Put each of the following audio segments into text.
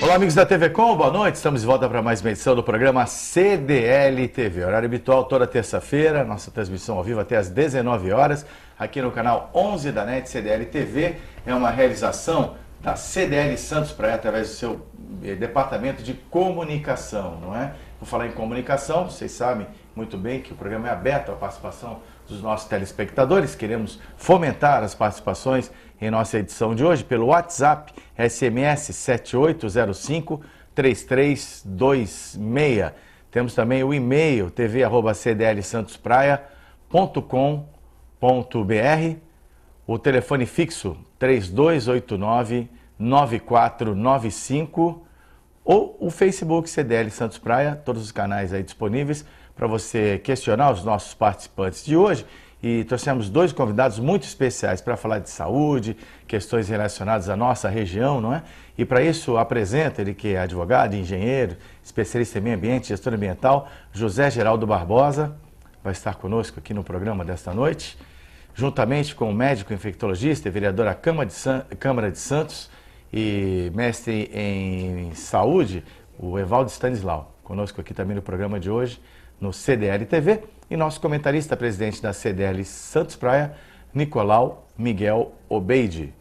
Olá, amigos da TV Com, boa noite. Estamos de volta para mais uma edição do programa CDL TV. Horário habitual toda terça-feira, nossa transmissão ao vivo até às 19 horas, aqui no canal 11 da NET CDL TV. É uma realização da CDL Santos Praia através do seu departamento de comunicação, não é? Por falar em comunicação, vocês sabem muito bem que o programa é aberto à participação dos nossos telespectadores. Queremos fomentar as participações em nossa edição de hoje pelo WhatsApp, SMS 7805-3326. Temos também o e-mail tv@cdlsantospraia.com.br, o telefone fixo 3289-9495 ou o Facebook CDL Santos Praia, todos os canais aí disponíveis para você questionar os nossos participantes de hoje. E trouxemos dois convidados muito especiais para falar de saúde, questões relacionadas à nossa região, não é? E para isso apresento ele que é advogado, engenheiro, especialista em meio ambiente, gestor ambiental, José Geraldo Barbosa, vai estar conosco aqui no programa desta noite, juntamente com o médico infectologista e vereador da Câmara de Santos e mestre em saúde, o Evaldo Stanislau, conosco aqui também no programa de hoje, no CDL TV, e nosso comentarista, presidente da CDL Santos Praia, Nicolau Miguel Obeide.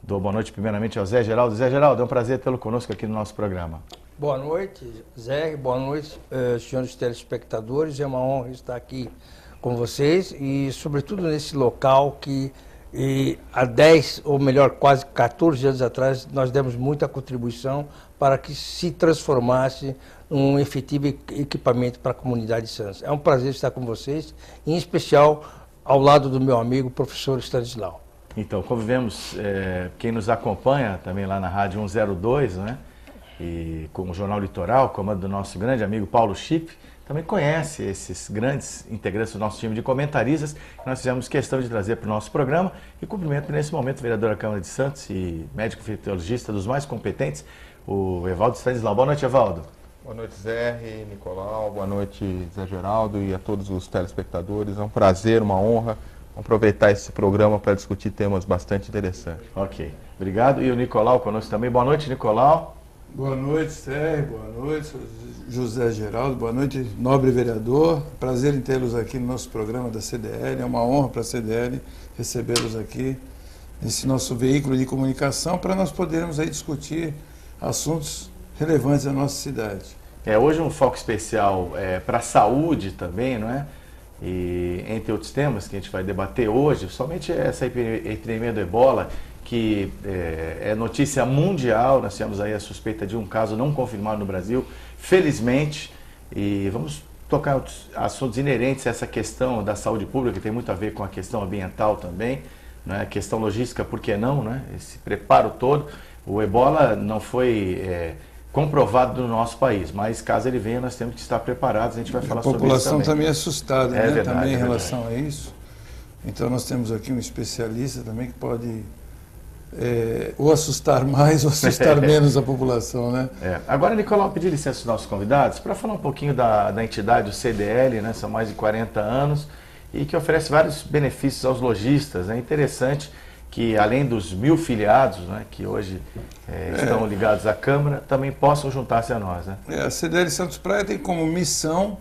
Dou boa noite primeiramente ao Zé Geraldo. Zé Geraldo, é um prazer tê-lo conosco aqui no nosso programa. Boa noite, Zé. Boa noite, senhores telespectadores. É uma honra estar aqui com vocês e, sobretudo, nesse local que há 10, ou melhor, quase 14 anos atrás, nós demos muita contribuição para que se transformasse um efetivo equipamento para a comunidade de Santos. É um prazer estar com vocês, em especial ao lado do meu amigo, professor Stanislau. Então, convivemos, quem nos acompanha também lá na Rádio 102, né? E com o Jornal Litoral, comando do nosso grande amigo Paulo Chip, também conhece esses grandes integrantes do nosso time de comentaristas que nós fizemos questão de trazer para o nosso programa. E cumprimento nesse momento o vereador da Câmara de Santos e médico infectologista dos mais competentes, o Evaldo Stanislau. Boa noite, Evaldo. Boa noite, Zé e Nicolau. Boa noite, Zé Geraldo e a todos os telespectadores. É um prazer, uma honra. Vamos aproveitar esse programa para discutir temas bastante interessantes. Ok, obrigado. E o Nicolau conosco também. Boa noite, Nicolau. Boa noite, Zé. Boa noite, José Geraldo. Boa noite, nobre vereador. Prazer em tê-los aqui no nosso programa da CDL. É uma honra para a CDL recebê-los aqui nesse nosso veículo de comunicação para nós podermos aí discutir assuntos relevantes da nossa cidade. Hoje um foco especial para a saúde também, não é? E entre outros temas que a gente vai debater hoje, somente essa epidemia do Ebola, que é notícia mundial. Nós temos aí a suspeita de um caso não confirmado no Brasil, felizmente, e vamos tocar assuntos inerentes a essa questão da saúde pública, que tem muito a ver com a questão ambiental também, né? A questão logística, por que não, né? Esse preparo todo. O Ebola não foi comprovado no nosso país, mas caso ele venha, nós temos que estar preparados. A gente vai falar sobre isso também. A população também é assustada, né? Verdade, também em relação a isso. Então nós temos aqui um especialista também que pode ou assustar mais ou assustar menos a população, né? Agora, Nicolau, pedir licença aos nossos convidados para falar um pouquinho da entidade, o CDL, né? São mais de 40 anos e que oferece vários benefícios aos lojistas. É interessante que, além dos 1000 filiados, né, que hoje estão ligados à Câmara, também possam juntar-se a nós, né? A CDL Santos Praia tem como missão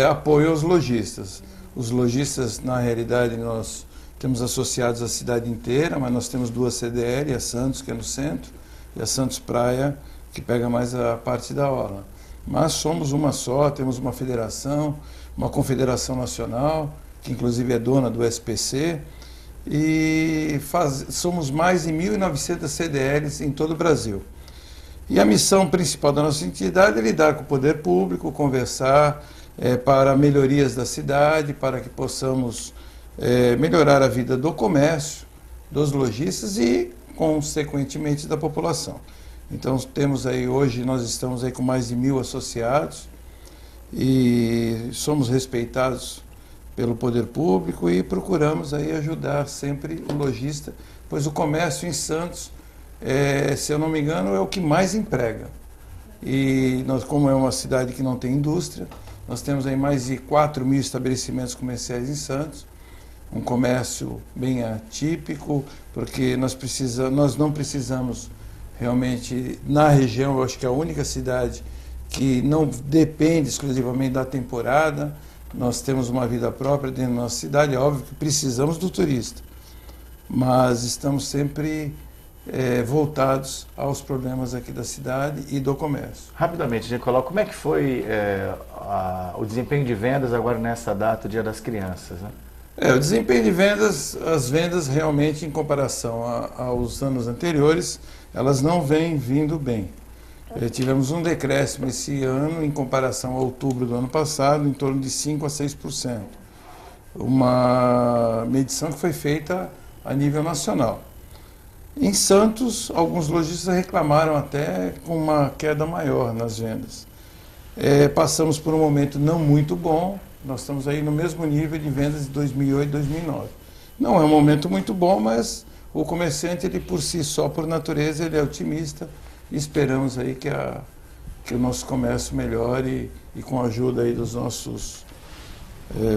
apoio aos lojistas. Os lojistas, na realidade, nós temos associados a cidade inteira, mas nós temos duas CDL, a Santos, que é no centro, e a Santos Praia, que pega mais a parte da orla. Mas somos uma só, temos uma federação, uma confederação nacional, que inclusive é dona do SPC, e somos mais de 1.900 CDLs em todo o Brasil. E a missão principal da nossa entidade é lidar com o poder público, conversar para melhorias da cidade, para que possamos melhorar a vida do comércio, dos lojistas e, consequentemente, da população. Então temos aí, hoje nós estamos aí com mais de 1000 associados e somos respeitados pelo poder público e procuramos aí ajudar sempre o lojista, pois o comércio em Santos, se eu não me engano, é o que mais emprega. E nós, como é uma cidade que não tem indústria, nós temos aí mais de 4.000 estabelecimentos comerciais em Santos, um comércio bem atípico, porque nós não precisamos realmente na região, eu acho que é a única cidade que não depende exclusivamente da temporada. Nós temos uma vida própria dentro da nossa cidade, é óbvio que precisamos do turista, mas estamos sempre voltados aos problemas aqui da cidade e do comércio. Rapidamente, Nicolau, como é que foi o desempenho de vendas agora nessa data, o Dia das Crianças, né? O desempenho de vendas, as vendas realmente em comparação aos anos anteriores, elas não vêm vindo bem. Tivemos um decréscimo esse ano em comparação a outubro do ano passado, em torno de 5% a 6%. Uma medição que foi feita a nível nacional. Em Santos, alguns lojistas reclamaram até com uma queda maior nas vendas. Passamos por um momento não muito bom, nós estamos aí no mesmo nível de vendas de 2008 e 2009. Não é um momento muito bom, mas o comerciante, ele por si só, por natureza, ele é otimista e esperamos aí que o nosso comércio melhore e com a ajuda aí dos nossos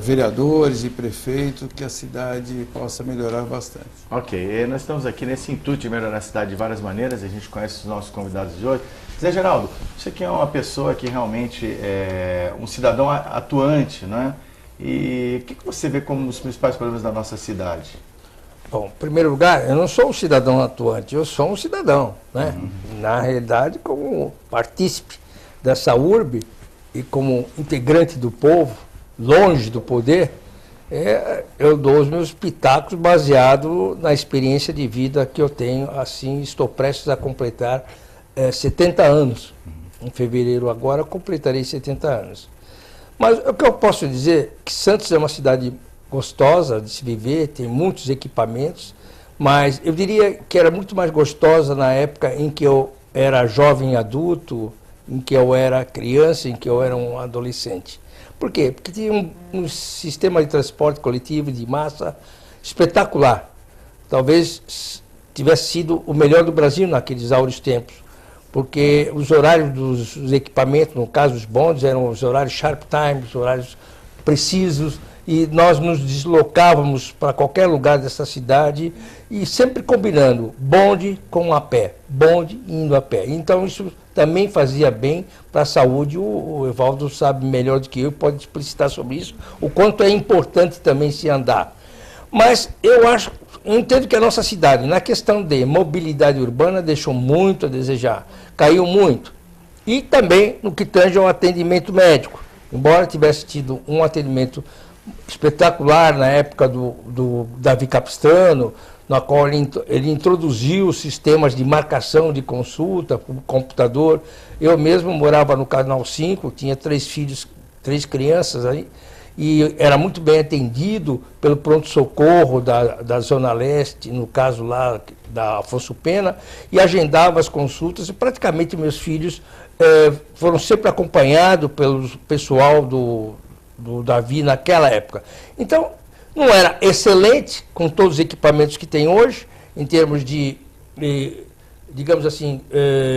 vereadores e prefeitos, que a cidade possa melhorar bastante. Ok, nós estamos aqui nesse intuito de melhorar a cidade de várias maneiras, a gente conhece os nossos convidados de hoje. Zé Geraldo, você que é uma pessoa que realmente é um cidadão atuante, né? E o que você vê como os principais problemas da nossa cidade? Bom, em primeiro lugar, eu não sou um cidadão atuante, eu sou um cidadão, né? Na realidade, como partícipe dessa urbe e como integrante do povo, longe do poder, eu dou os meus pitacos baseado na experiência de vida que eu tenho. Assim, estou prestes a completar 70 anos. Em fevereiro agora completarei 70 anos. Mas o que eu posso dizer é que Santos é uma cidade gostosa de se viver, tem muitos equipamentos, mas eu diria que era muito mais gostosa na época em que eu era jovem adulto, em que eu era criança, em que eu era um adolescente. Por quê? Porque tinha um sistema de transporte coletivo de massa espetacular. Talvez tivesse sido o melhor do Brasil naqueles áureos tempos, porque os horários dos equipamentos, no caso os bondes, eram os horários sharp time, os horários precisos, e nós nos deslocávamos para qualquer lugar dessa cidade e sempre combinando bonde com a pé, bonde indo a pé. Então isso também fazia bem para a saúde. O Evaldo sabe melhor do que eu, pode explicitar sobre isso, o quanto é importante também se andar. Mas eu entendo que a nossa cidade, na questão de mobilidade urbana, deixou muito a desejar, caiu muito. E também no que tange ao atendimento médico. Embora tivesse tido um atendimento espetacular na época do Davi Capistrano, na qual ele introduziu sistemas de marcação de consulta por computador. Eu mesmo morava no Canal 5, tinha 3 filhos, 3 crianças aí, e era muito bem atendido pelo pronto-socorro da Zona Leste, no caso lá da Afonso Pena, e agendava as consultas, e praticamente meus filhos foram sempre acompanhados pelo pessoal do Davi naquela época. Então, não era excelente com todos os equipamentos que tem hoje, em termos de digamos assim,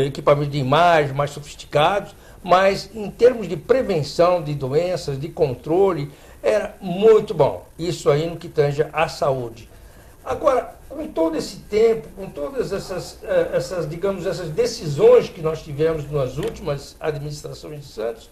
equipamentos de imagem mais sofisticados, mas em termos de prevenção de doenças, de controle, era muito bom. Isso aí no que tange à saúde. Agora, com todo esse tempo, com todas essas decisões que nós tivemos nas últimas administrações de Santos,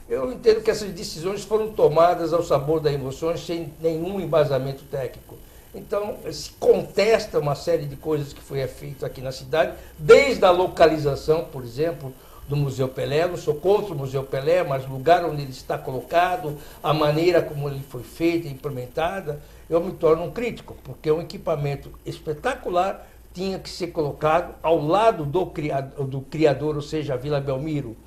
eu entendo que essas decisões foram tomadas ao sabor das emoções, sem nenhum embasamento técnico. Então, se contesta uma série de coisas que foi feito aqui na cidade, desde a localização, por exemplo, do Museu Pelé. Eu não sou contra o Museu Pelé, mas o lugar onde ele está colocado, a maneira como ele foi feito e implementada, eu me torno um crítico, porque um equipamento espetacular tinha que ser colocado ao lado do criador, ou seja, a Vila Belmiro.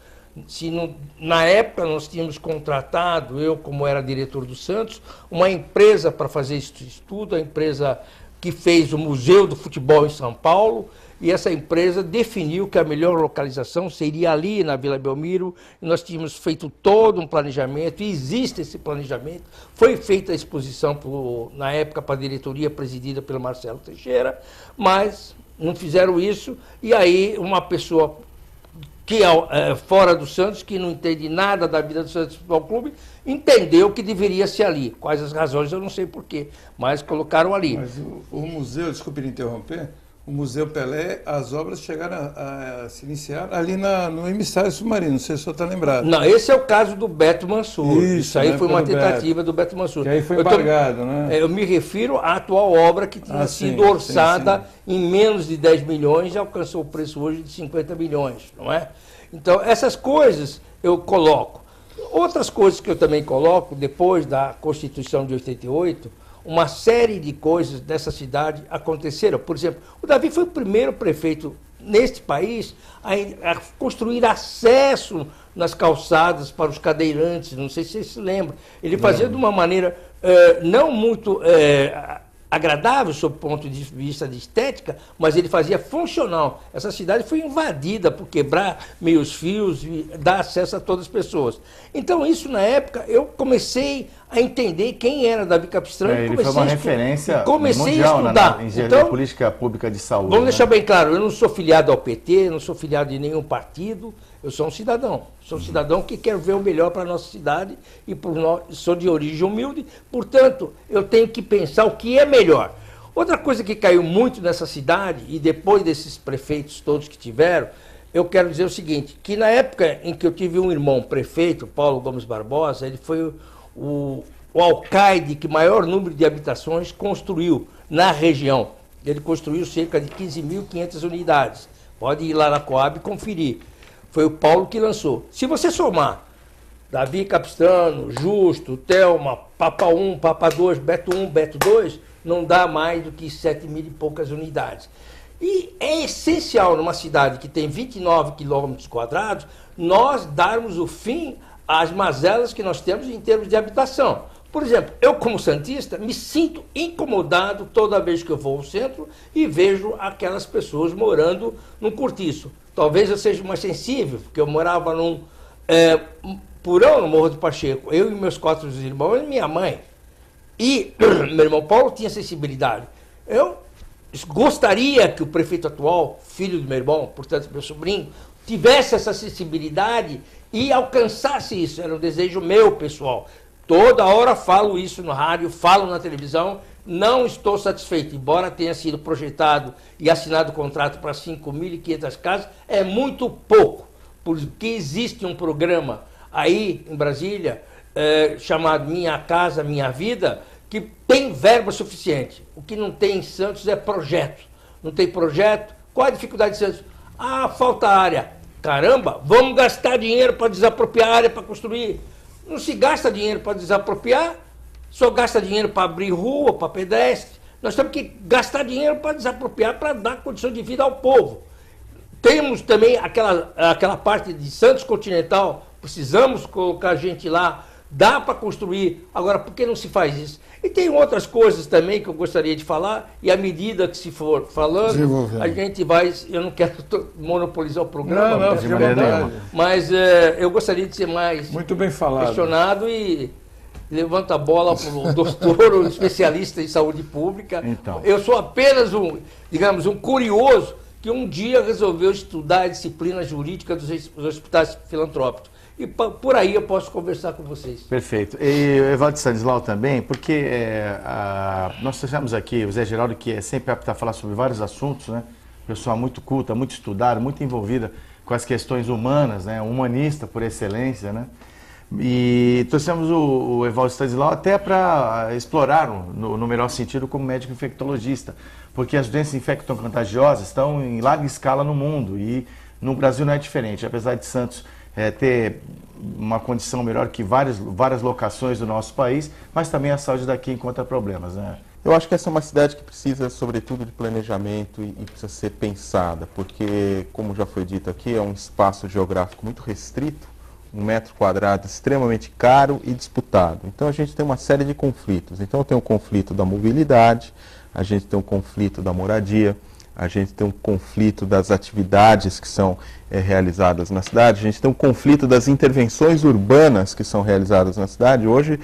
Se na época nós tínhamos contratado, eu como era diretor do Santos, uma empresa para fazer esse estudo, a empresa que fez o Museu do Futebol em São Paulo, e essa empresa definiu que a melhor localização seria ali na Vila Belmiro, e nós tínhamos feito todo um planejamento, e existe esse planejamento, foi feita a exposição na época para a diretoria presidida pelo Marcelo Teixeira, mas não fizeram isso, e aí uma pessoa que é fora do Santos, que não entende nada da vida do Santos Futebol Clube, entendeu que deveria ser ali. Quais as razões, eu não sei porquê, mas colocaram ali. Mas o museu, desculpe me interromper, o Museu Pelé, as obras chegaram a se iniciar ali no emissário submarino, não sei se o senhor está lembrado. Não, esse é o caso do Beto Mansur. Isso aí né, foi uma pelo tentativa do Beto Mansur. Que aí foi embargado, né? Eu me refiro à atual obra que tinha sido orçada em menos de 10 milhões e alcançou o preço hoje de 50 milhões, não é? Então, essas coisas eu coloco. Outras coisas que eu também coloco, depois da Constituição de 88, uma série de coisas dessa cidade aconteceram. Por exemplo, o Davi foi o primeiro prefeito neste país a construir acesso nas calçadas para os cadeirantes, não sei se vocês se lembram. Ele fazia de uma maneira não muito agradável sob o ponto de vista de estética, mas ele fazia funcional. Essa cidade foi invadida por quebrar meios fios e dar acesso a todas as pessoas. Então, isso na época, eu comecei a entender quem era Davi Capistrano. Ele foi uma referência comecei mundial a estudar. em política pública de saúde. Vamos deixar bem claro, eu não sou filiado ao PT, não sou filiado de nenhum partido, eu sou um cidadão. Sou um cidadão que quer ver o melhor para a nossa cidade e sou de origem humilde, portanto, eu tenho que pensar o que é melhor. Outra coisa que caiu muito nessa cidade, e depois desses prefeitos todos que tiveram, eu quero dizer o seguinte, que na época em que eu tive um irmão prefeito, Paulo Gomes Barbosa, ele foi o alcaide que maior número de habitações construiu na região. Ele construiu cerca de 15.500 unidades. Pode ir lá na Coab e conferir. Foi o Paulo que lançou. Se você somar Davi Capistrano, Justo, Thelma, Papa 1, Papa 2, Beto 1, Beto 2, não dá mais do que 7 mil e poucas unidades. E é essencial numa cidade que tem 29 quilômetros quadrados, nós darmos o fim às mazelas que nós temos em termos de habitação. Por exemplo, eu como santista me sinto incomodado toda vez que eu vou ao centro e vejo aquelas pessoas morando num cortiço. Talvez eu seja mais sensível, porque eu morava num porão no Morro do Pacheco, eu e meus 4 irmãos e minha mãe. E meu irmão Paulo tinha sensibilidade. Eu gostaria que o prefeito atual, filho do meu irmão, portanto meu sobrinho, tivesse essa sensibilidade e alcançasse isso. Era um desejo meu, pessoal. Toda hora falo isso no rádio, falo na televisão, não estou satisfeito. Embora tenha sido projetado e assinado o contrato para 5.500 casas, é muito pouco, porque existe um programa aí em Brasília, chamado Minha Casa Minha Vida, que tem verba suficiente. O que não tem em Santos é projeto. Não tem projeto? Qual a dificuldade de Santos? Ah, falta área. Caramba, vamos gastar dinheiro para desapropriar a área para construir. Não se gasta dinheiro para desapropriar, só gasta dinheiro para abrir rua, para pedestre. Nós temos que gastar dinheiro para desapropriar, para dar condição de vida ao povo. Temos também aquela parte de Santos Continental, precisamos colocar gente lá, dá para construir. Agora, por que não se faz isso? E tem outras coisas também que eu gostaria de falar, e à medida que se for falando, a gente vai... Eu não quero monopolizar o programa, de maneira nenhuma. Mas eu gostaria de ser mais muito bem falado, questionado e levanta a bola para o doutor, um especialista em saúde pública. Então. Eu sou apenas um curioso que um dia resolveu estudar a disciplina jurídica dos hospitais filantrópicos. E por aí eu posso conversar com vocês. Perfeito. E o Evaldo Stanislau também, porque nós trouxemos aqui o Zé Geraldo, que é sempre apto a falar sobre vários assuntos, né? Pessoa muito culta, muito estudada, muito envolvida com as questões humanas, né? Humanista por excelência, né? E trouxemos o Evaldo Stanislau até para explorar, no melhor sentido, como médico infectologista, porque as doenças infectocontagiosas estão em larga escala no mundo e no Brasil não é diferente, apesar de Santos ter uma condição melhor que várias locações do nosso país, mas também a saúde daqui encontra problemas, né? Eu acho que essa é uma cidade que precisa, sobretudo, de planejamento e precisa ser pensada, porque, como já foi dito aqui, é um espaço geográfico muito restrito, 1 metro quadrado extremamente caro e disputado. Então a gente tem uma série de conflitos. Então tem o conflito da mobilidade, a gente tem o conflito da moradia, a gente tem um conflito das atividades que são realizadas na cidade, a gente tem um conflito das intervenções urbanas que são realizadas na cidade. Hoje,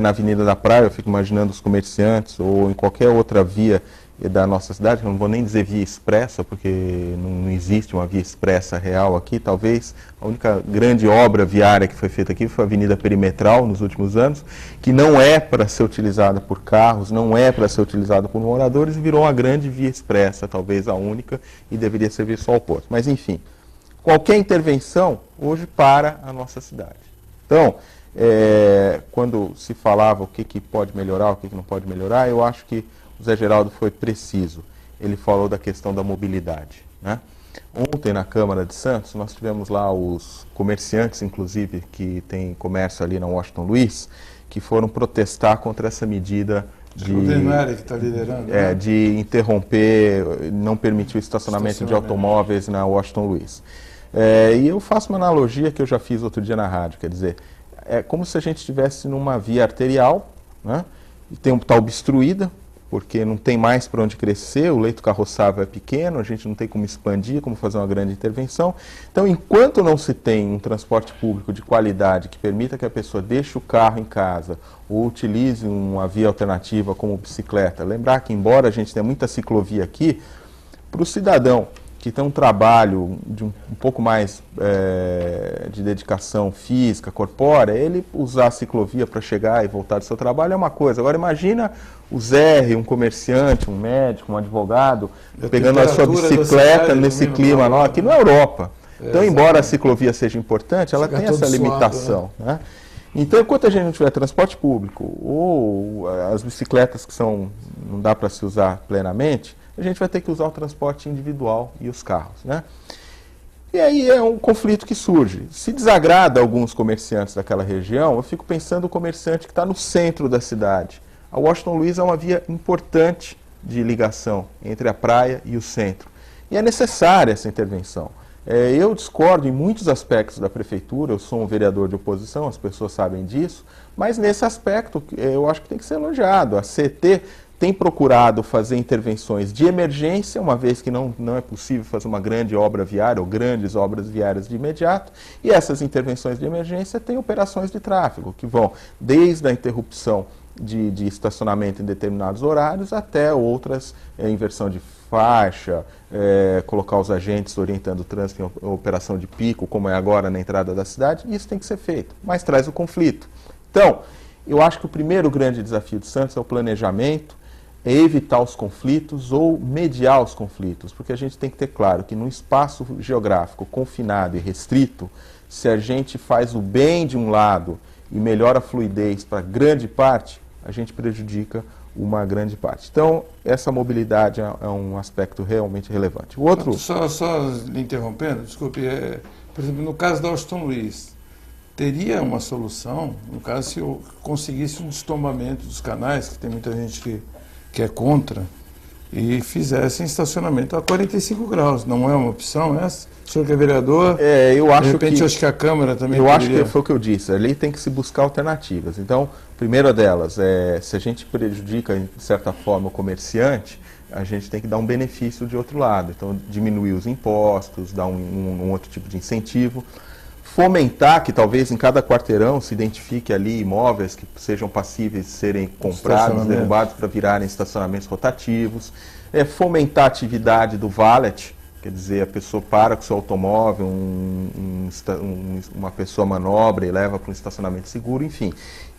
na Avenida da Praia, eu fico imaginando os comerciantes ou em qualquer outra via da nossa cidade, eu não vou nem dizer via expressa, porque não existe uma via expressa real aqui, talvez a única grande obra viária que foi feita aqui foi a Avenida Perimetral nos últimos anos, que não é para ser utilizada por carros, não é para ser utilizada por moradores, e virou uma grande via expressa, talvez a única, e deveria servir só ao porto. Mas enfim, qualquer intervenção hoje para a nossa cidade. Então, quando se falava o que pode melhorar, o que não pode melhorar, eu acho que o Zé Geraldo foi preciso. Ele falou da questão da mobilidade, né? Ontem, na Câmara de Santos, nós tivemos lá os comerciantes, inclusive, que tem comércio ali na Washington Luiz, que foram protestar contra essa medida de, o Denari que está liderando, né? De interromper, não permitir o estacionamento de automóveis na Washington Luiz. E eu faço uma analogia que eu já fiz outro dia na rádio, quer dizer, é como se a gente estivesse numa via arterial, né? E está obstruída, porque não tem mais para onde crescer, o leito carroçável é pequeno, a gente não tem como expandir, como fazer uma grande intervenção. Então, enquanto não se tem um transporte público de qualidade que permita que a pessoa deixe o carro em casa ou utilize uma via alternativa como bicicleta, lembrar que, embora a gente tenha muita ciclovia aqui, para o cidadão que tem um trabalho de um pouco mais de dedicação física, corpórea, ele usar a ciclovia para chegar e voltar do seu trabalho é uma coisa. Agora imagina o Zé, um comerciante, um médico, um advogado, pegando a sua bicicleta nesse clima, não, aqui na Europa. Então, embora a ciclovia seja importante, ela tem essa limitação, né? Então, enquanto a gente não tiver transporte público ou as bicicletas que não dá para se usar plenamente, a gente vai ter que usar o transporte individual e os carros, né? E aí é um conflito que surge. Se desagrada alguns comerciantes daquela região, eu fico pensando no comerciante que está no centro da cidade. A Washington Luiz é uma via importante de ligação entre a praia e o centro. E é necessária essa intervenção. Eu discordo em muitos aspectos da prefeitura, eu sou um vereador de oposição, as pessoas sabem disso, mas nesse aspecto eu acho que tem que ser elogiado. A CET tem procurado fazer intervenções de emergência, uma vez que não é possível fazer uma grande obra viária ou grandes obras viárias de imediato, e essas intervenções de emergência têm operações de tráfego, que vão desde a interrupção de estacionamento em determinados horários até outras, inversão de faixa, colocar os agentes orientando o trânsito em operação de pico, como é agora na entrada da cidade, e isso tem que ser feito, mas traz o conflito. Então, eu acho que o primeiro grande desafio de Santos é o planejamento, é evitar os conflitos ou mediar os conflitos, porque a gente tem que ter claro que num espaço geográfico confinado e restrito, se a gente faz o bem de um lado e melhora a fluidez para grande parte, a gente prejudica uma grande parte. Então, essa mobilidade é um aspecto realmente relevante. O outro... Só lhe interrompendo, desculpe, por exemplo, no caso da Washington Luiz, teria uma solução, no caso, se eu conseguisse um destombamento dos canais, que tem muita gente que é contra, e fizessem estacionamento a 45 graus. Não é uma opção essa? O senhor que é vereador, eu acho de repente eu acho que a Câmara também acho que foi o que eu disse, ali tem que se buscar alternativas. Então, a primeira delas, se a gente prejudica, de certa forma, o comerciante, a gente tem que dar um benefício de outro lado. Então, diminuir os impostos, dar um outro tipo de incentivo. Fomentar que talvez em cada quarteirão se identifique ali imóveis que sejam passíveis de serem comprados, derrubados para virarem estacionamentos rotativos. Fomentar a atividade do valet, quer dizer, a pessoa para com o seu automóvel, uma pessoa manobra e leva para um estacionamento seguro, enfim.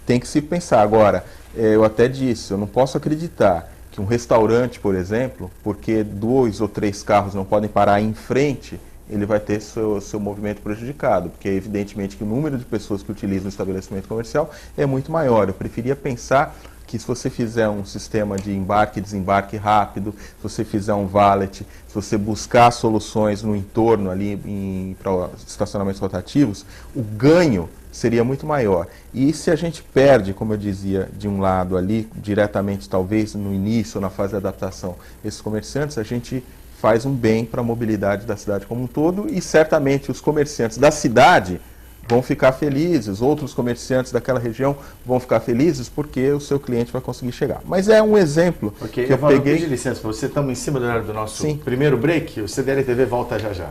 Tem que se pensar. Agora, eu até disse, eu não posso acreditar que um restaurante, por exemplo, porque 2 ou 3 carros não podem parar em frente, ele vai ter seu movimento prejudicado, porque evidentemente que o número de pessoas que utilizam o estabelecimento comercial é muito maior. Eu preferia pensar que se você fizer um sistema de embarque e desembarque rápido, se você fizer um valet, se você buscar soluções no entorno ali para estacionamentos rotativos, o ganho seria muito maior. E se a gente perde, como eu dizia, de um lado ali, diretamente talvez no início, na fase de adaptação, esses comerciantes, a gente faz um bem para a mobilidade da cidade como um todo, e certamente os comerciantes da cidade vão ficar felizes, outros comerciantes daquela região vão ficar felizes porque o seu cliente vai conseguir chegar. Mas é um exemplo que eu peguei... Pedir licença para você, estamos em cima do horário do nosso Sim. primeiro break, o CDL TV volta já já.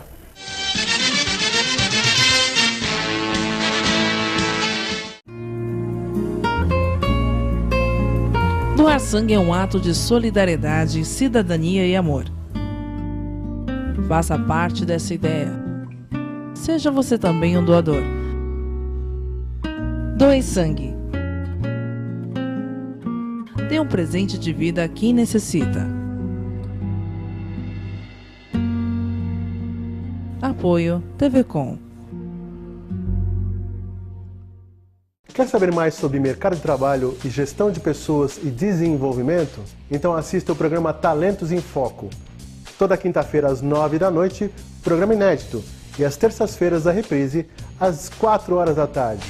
Doar sangue é um ato de solidariedade, cidadania e amor. Faça parte dessa ideia. Seja você também um doador. Doe sangue. Dê um presente de vida a quem necessita. Apoio TVCom. Quer saber mais sobre mercado de trabalho e gestão de pessoas e desenvolvimento? Então assista o programa Talentos em Foco. Toda quinta-feira às 9 da noite, programa inédito. E às terças-feiras a reprise, às 4 horas da tarde.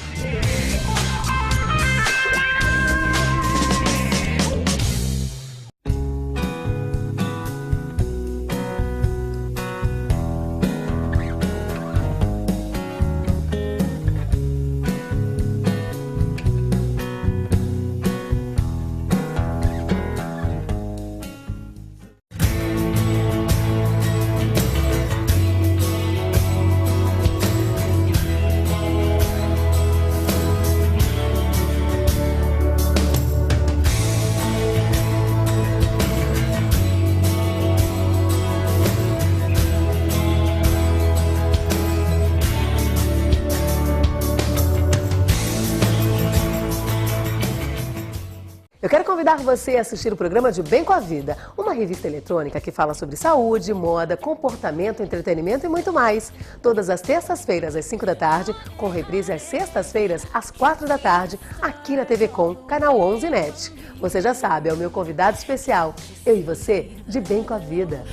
Eu quero convidar você a assistir o programa de Bem com a Vida, uma revista eletrônica que fala sobre saúde, moda, comportamento, entretenimento e muito mais. Todas as terças-feiras às 5 da tarde, com reprise às sextas-feiras às 4 da tarde, aqui na TVCom, canal 11 NET. Você já sabe, é o meu convidado especial, eu e você, de Bem com a Vida.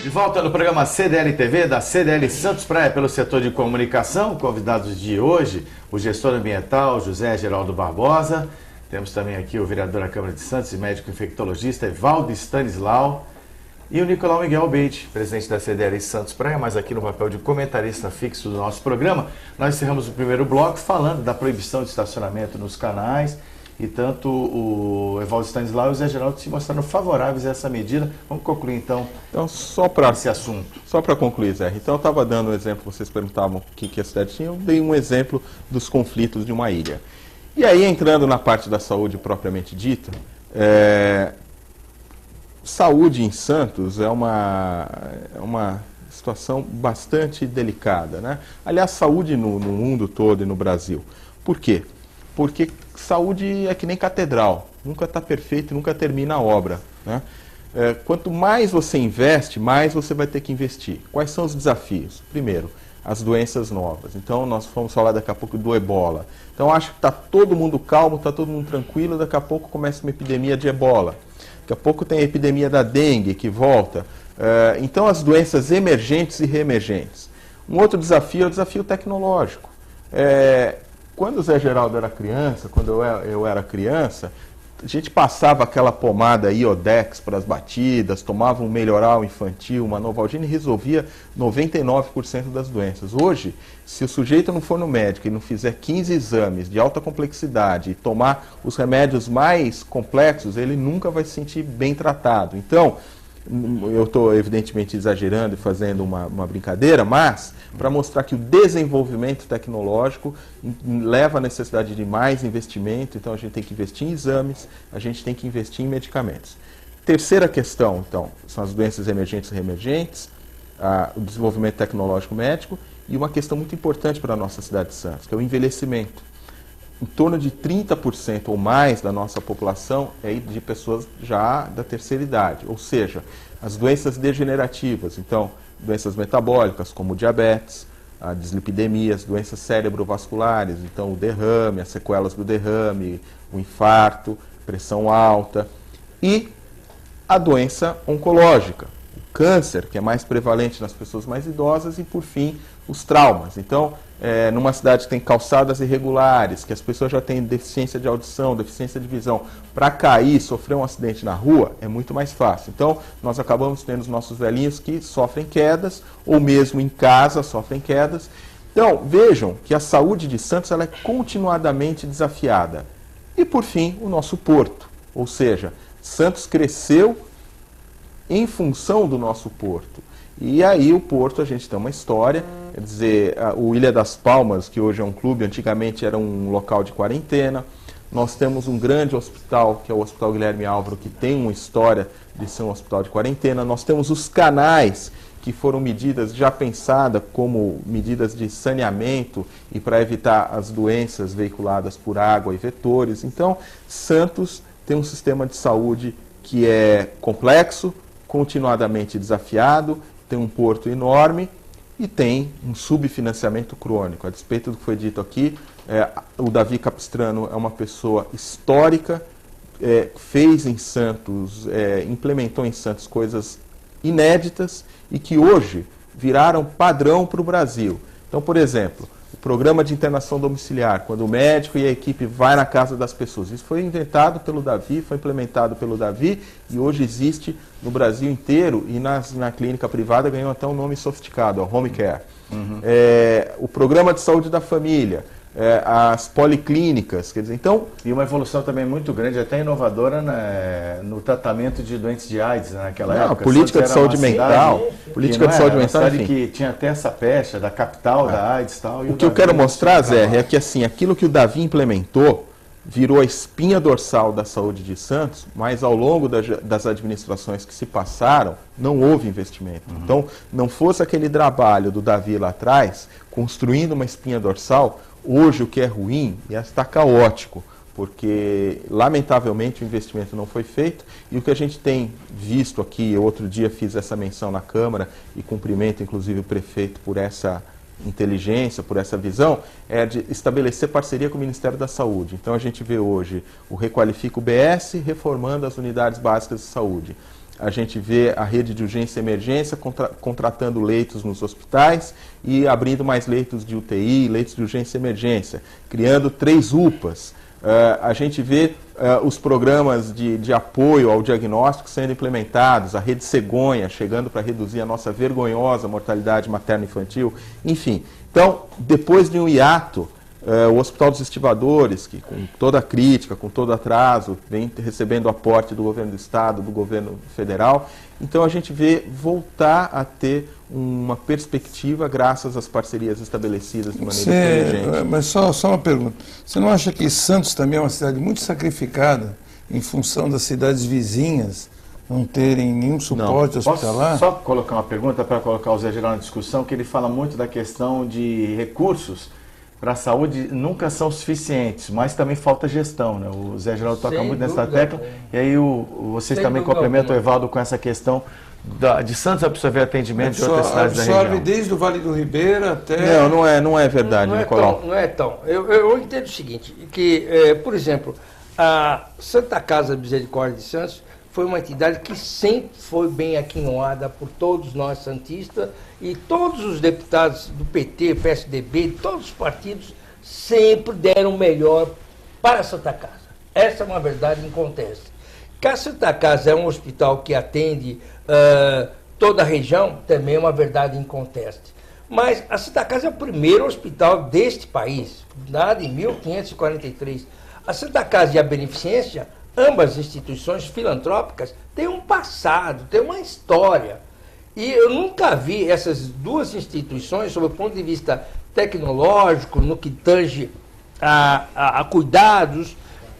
De volta no programa CDL TV, da CDL Santos Praia, pelo setor de comunicação. Convidados de hoje, o gestor ambiental José Geraldo Barbosa. Temos também aqui o vereador da Câmara de Santos e médico infectologista Evaldo Stanislau. E o Nicolau Miguel Beide, presidente da CDL Santos Praia, mas aqui no papel de comentarista fixo do nosso programa. Nós encerramos o primeiro bloco falando da proibição de estacionamento nos canais. E tanto o Evaldo Stanislau e o Zé Geraldo se mostraram favoráveis a essa medida. Vamos concluir então só para esse assunto. Só para concluir, Zé. Então eu estava dando um exemplo, vocês perguntavam o que a cidade tinha, eu dei um exemplo dos conflitos de uma ilha. E aí, entrando na parte da saúde propriamente dita, saúde em Santos é uma situação bastante delicada, né? Aliás, saúde no mundo todo e no Brasil. Por quê? Porque saúde é que nem catedral, nunca está perfeito, nunca termina a obra, né? Quanto mais você investe, mais você vai ter que investir. Quais são os desafios? Primeiro, as doenças novas. Então, nós vamos falar daqui a pouco do ebola. Então, acho que está todo mundo calmo, está todo mundo tranquilo, daqui a pouco começa uma epidemia de ebola. Daqui a pouco tem a epidemia da dengue que volta. Então, as doenças emergentes e reemergentes. Um outro desafio é o desafio tecnológico. Quando o Zé Geraldo era criança, quando eu era criança, a gente passava aquela pomada Iodex para as batidas, tomava um Melhoral infantil, uma Novalgina e resolvia 99% das doenças. Hoje, se o sujeito não for no médico e não fizer 15 exames de alta complexidade e tomar os remédios mais complexos, ele nunca vai se sentir bem tratado. Então, eu estou evidentemente exagerando e fazendo uma brincadeira, mas para mostrar que o desenvolvimento tecnológico leva à necessidade de mais investimento, então a gente tem que investir em exames, a gente tem que investir em medicamentos. Terceira questão, então, são as doenças emergentes e reemergentes, o desenvolvimento tecnológico médico e uma questão muito importante para a nossa cidade de Santos, que é o envelhecimento. Em torno de 30% ou mais da nossa população é de pessoas já da terceira idade, ou seja, as doenças degenerativas, então doenças metabólicas como diabetes, a dislipidemia, as doenças cerebrovasculares, então o derrame, as sequelas do derrame, o infarto, pressão alta e a doença oncológica, o câncer, que é mais prevalente nas pessoas mais idosas e, por fim, os traumas. Então, numa cidade que tem calçadas irregulares, que as pessoas já têm deficiência de audição, deficiência de visão, para cair, sofrer um acidente na rua, é muito mais fácil. Então, nós acabamos tendo os nossos velhinhos que sofrem quedas, ou mesmo em casa sofrem quedas, Então, vejam que a saúde de Santos ela é continuadamente desafiada. E, por fim, o nosso porto. Ou seja, Santos cresceu em função do nosso porto. E aí o porto, a gente tem uma história, quer dizer, o Ilha das Palmas, que hoje é um clube, antigamente era um local de quarentena. Nós temos um grande hospital, que é o Hospital Guilherme Álvaro, que tem uma história de ser um hospital de quarentena. Nós temos os canais, que foram medidas já pensadas como medidas de saneamento e para evitar as doenças veiculadas por água e vetores. Então, Santos tem um sistema de saúde que é complexo, continuadamente desafiado, tem um porto enorme e tem um subfinanciamento crônico. A despeito do que foi dito aqui, o Davi Capistrano é uma pessoa histórica, fez em Santos, implementou em Santos coisas inéditas e que hoje viraram padrão para o Brasil. Então, por exemplo, o programa de internação domiciliar, quando o médico e a equipe vai na casa das pessoas. Isso foi inventado pelo Davi, foi implementado pelo Davi e hoje existe no Brasil inteiro e na clínica privada ganhou até um nome sofisticado, Home Care. O programa de saúde da família, as policlínicas, quer dizer, então... E uma evolução também muito grande, até inovadora no tratamento de doentes de AIDS naquela época. Política de saúde mental, política de saúde mental, enfim. Que tinha até essa pecha da capital da AIDS e tal. O que eu quero mostrar, Zé, é que assim, aquilo que o Davi implementou virou a espinha dorsal da saúde de Santos, mas ao longo das administrações que se passaram, não houve investimento. Então, não fosse aquele trabalho do Davi lá atrás, construindo uma espinha dorsal, hoje o que é ruim está caótico, porque lamentavelmente o investimento não foi feito e o que a gente tem visto aqui, eu outro dia fiz essa menção na Câmara e cumprimento inclusive o prefeito por essa inteligência, por essa visão, é de estabelecer parceria com o Ministério da Saúde. Então a gente vê hoje o Requalifica UBS reformando as unidades básicas de saúde. A gente vê a rede de urgência e emergência contratando leitos nos hospitais e abrindo mais leitos de UTI, leitos de urgência e emergência, criando 3 UPAs. A gente vê os programas de apoio ao diagnóstico sendo implementados, a rede Cegonha chegando para reduzir a nossa vergonhosa mortalidade materno-infantil, enfim. Então, depois de um hiato, o Hospital dos Estivadores, que com toda a crítica, com todo atraso, vem recebendo aporte do governo do Estado, do governo federal. Então a gente vê voltar a ter uma perspectiva graças às parcerias estabelecidas de maneira inteligente. Mas só uma pergunta. Você não acha que Santos também é uma cidade muito sacrificada em função das cidades vizinhas não terem nenhum suporte hospitalar? Posso só colocar uma pergunta para colocar o Zé Geraldo na discussão, que ele fala muito da questão de recursos para a saúde nunca são suficientes, mas também falta gestão, né? O Zé Geraldo toca muito nessa tecla, e aí vocês também complementam o Evaldo com essa questão de Santos absorver atendimento de outras cidades da região. Absorve desde o Vale do Ribeira até... Não é verdade, Nicolau. Não é tão. Eu entendo o seguinte, que, por exemplo, a Santa Casa da Misericórdia de Santos foi uma entidade que sempre foi bem aquinhoada por todos nós santistas e todos os deputados do PT, PSDB, de todos os partidos sempre deram o melhor para a Santa Casa. Essa é uma verdade inconteste. Que a Santa Casa é um hospital que atende toda a região, também é uma verdade inconteste. Mas a Santa Casa é o primeiro hospital deste país, fundado em 1543. A Santa Casa e a Beneficência, ambas instituições filantrópicas, têm um passado, têm uma história. E eu nunca vi essas duas instituições, sob o ponto de vista tecnológico, no que tange a cuidados,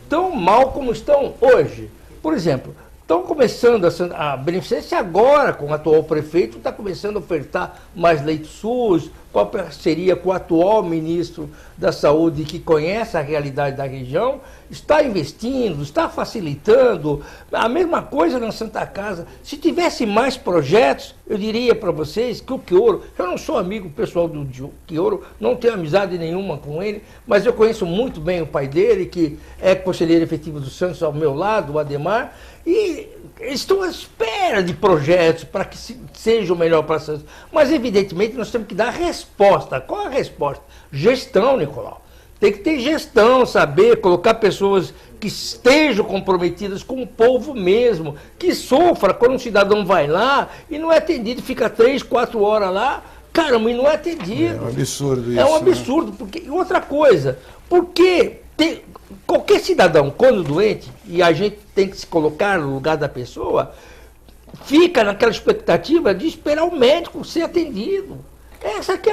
tão mal como estão hoje. Por exemplo, estão começando a Beneficência agora, com o atual prefeito, está começando a ofertar mais leitos SUS, com a parceria com o atual ministro da Saúde, que conhece a realidade da região, está investindo, está facilitando. A mesma coisa na Santa Casa. Se tivesse mais projetos, eu diria para vocês que o Quioro, eu não sou amigo pessoal do Quioro, não tenho amizade nenhuma com ele, mas eu conheço muito bem o pai dele, que é conselheiro efetivo do Santos ao meu lado, o Ademar, e estou à espera de projetos para que seja o melhor para Santos. Mas, evidentemente, nós temos que dar resposta. Qual a resposta? Gestão, Nicolau. Tem que ter gestão, saber colocar pessoas que estejam comprometidas com o povo mesmo, que sofra quando um cidadão vai lá e não é atendido, fica 3, 4 horas lá, Caramba, e não é atendido. É um absurdo isso. É um absurdo. Porque, e outra coisa, porque qualquer cidadão, quando doente, e a gente tem que se colocar no lugar da pessoa, fica naquela expectativa de esperar o médico ser atendido. Essa que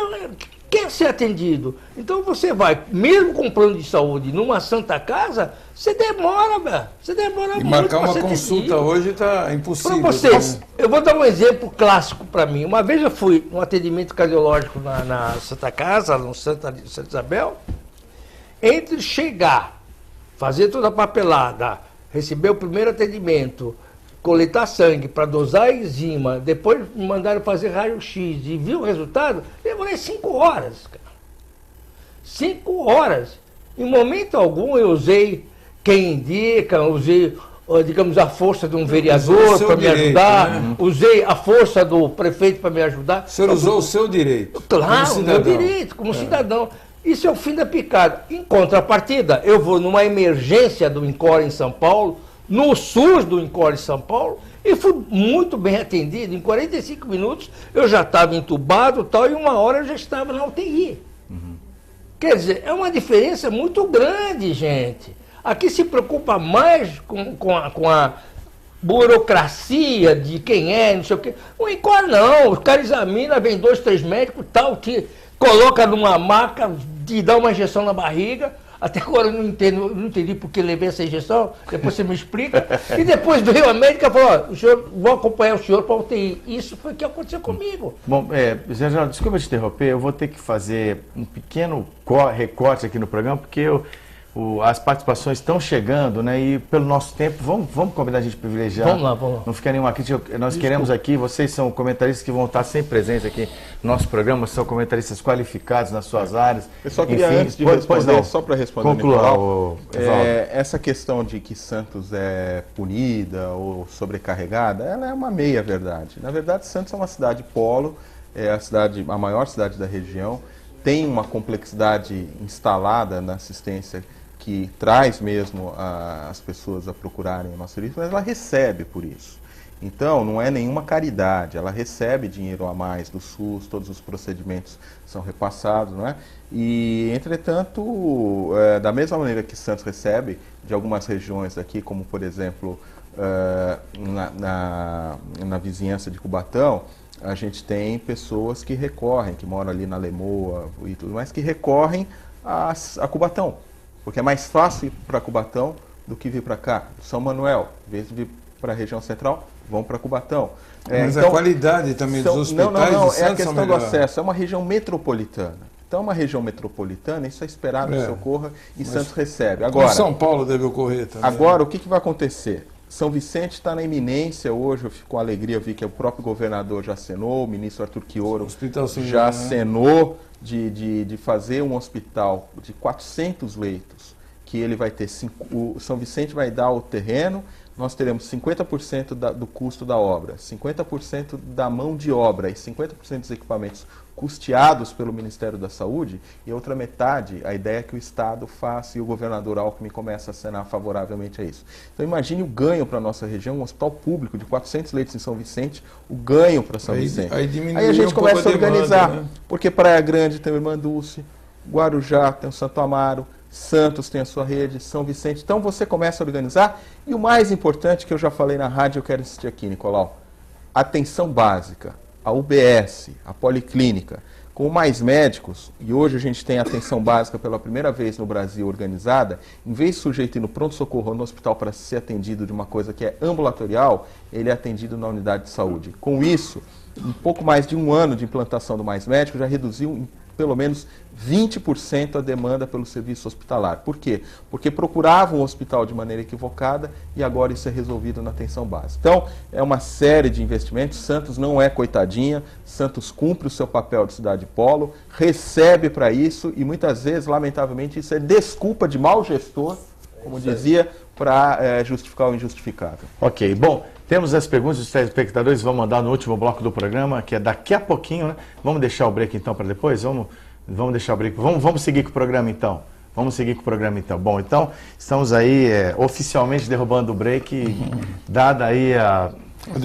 quer ser atendido. Então você vai, mesmo com plano de saúde, numa Santa Casa, você demora, velho. Você demora muito. E marcar uma pra ser consulta atendido. hoje está impossível. Para vocês, eu vou dar um exemplo clássico para mim. Uma vez eu fui num atendimento cardiológico na Santa Casa, no Santa Isabel. Entre chegar, fazer toda a papelada, receber o primeiro atendimento, coletar sangue para dosar a enzima, depois me mandaram fazer raio-x e viu o resultado, demorei 5 horas, cara. 5 horas. Em momento algum eu usei quem indica, usei, digamos, a força de um vereador para me ajudar, né? usei a força do prefeito para me ajudar. O senhor usou o seu direito. Claro, como meu cidadão. direito, como cidadão. Isso é o fim da picada. Em contrapartida, eu vou numa emergência do INCOR em São Paulo, no SUS do INCOR em São Paulo, e fui muito bem atendido. Em 45 minutos eu já estava entubado tal, e 1 hora eu já estava na UTI. Quer dizer, é uma diferença muito grande, gente. Aqui se preocupa mais com a burocracia de quem é, não sei o quê. O INCOR não, os caras examinam, vem 2, 3 médicos, tal, te coloca numa maca, te dá uma injeção na barriga. Até agora eu não entendi porque levei essa injeção, depois você me explica. E depois veio a médica e falou, o senhor, vou acompanhar o senhor para a UTI. Isso foi o que aconteceu comigo. Bom, Zé Geraldo, desculpa te interromper, eu vou ter que fazer um pequeno recorte aqui no programa, porque as participações estão chegando, né? E pelo nosso tempo, vamos combinar a gente privilegiar. Vamos lá. Não fica nenhuma crítica. Nós queremos aqui, vocês são comentaristas que vão estar sempre presentes aqui no nosso programa, são comentaristas qualificados nas suas áreas. Eu só queria, antes de responder, só para responder, conclua, essa questão de que Santos é punida ou sobrecarregada, ela é uma meia-verdade. Na verdade, Santos é uma cidade polo, é a maior cidade da região, tem uma complexidade instalada na assistência que traz mesmo as pessoas a procurarem o nosso serviço, mas ela recebe por isso. Então, não é nenhuma caridade, ela recebe dinheiro a mais do SUS, todos os procedimentos são repassados, não é? E, entretanto, da mesma maneira que Santos recebe de algumas regiões daqui, como, por exemplo, na vizinhança de Cubatão, a gente tem pessoas que recorrem, que moram ali na Lemoa e tudo mais, que recorrem a Cubatão. Porque é mais fácil ir para Cubatão do que vir para cá. São Manuel, em vez de vir para a região central, vão para Cubatão. Mas então, a qualidade também dos hospitais não, de Santos é a questão do melhor. acesso. É uma região metropolitana. Então, uma região metropolitana, isso é esperado que ocorra e Santos recebe. Agora, São Paulo deve ocorrer também. Agora, o que vai acontecer? São Vicente está na iminência hoje, eu fico com alegria, vi que o próprio governador já assinou, o ministro Arthur Quioro já assinou de fazer um hospital de 400 leitos, que ele vai ter, o São Vicente vai dar o terreno, nós teremos 50% do custo da obra, 50% da mão de obra e 50% dos equipamentos custeados pelo Ministério da Saúde, e a outra metade, a ideia é que o Estado faça e o governador Alckmin começa a acenar favoravelmente a isso. Então imagine o ganho para a nossa região, um hospital público de 400 leitos em São Vicente, o ganho para São Vicente. Aí a gente começa a organizar, né? Porque Praia Grande tem o Irmã Dulce, Guarujá tem o Santo Amaro, Santos tem a sua rede, São Vicente. Então você começa a organizar, e o mais importante que eu já falei na rádio, eu quero insistir aqui, Nicolau, atenção básica. A UBS, a Policlínica, com mais médicos, e hoje a gente tem atenção básica pela primeira vez no Brasil organizada, em vez de sujeito ir no pronto-socorro ou no hospital para ser atendido de uma coisa que é ambulatorial, ele é atendido na unidade de saúde. Com isso, um pouco mais de 1 ano de implantação do Mais Médico já reduziu em pelo menos 20% a demanda pelo serviço hospitalar. Por quê? Porque procuravam o hospital de maneira equivocada e agora isso é resolvido na atenção básica. Então, é uma série de investimentos. Santos não é coitadinha, Santos cumpre o seu papel de cidade polo, recebe para isso e muitas vezes, lamentavelmente, isso é desculpa de mau gestor, como dizia, para justificar o injustificável. Ok, bom, temos as perguntas dos telespectadores, vamos mandar no último bloco do programa, que é daqui a pouquinho, né? Vamos deixar o break então para depois? Vamos deixar o break. Vamos seguir com o programa então. Bom, então, estamos aí oficialmente derrubando o break, dada aí a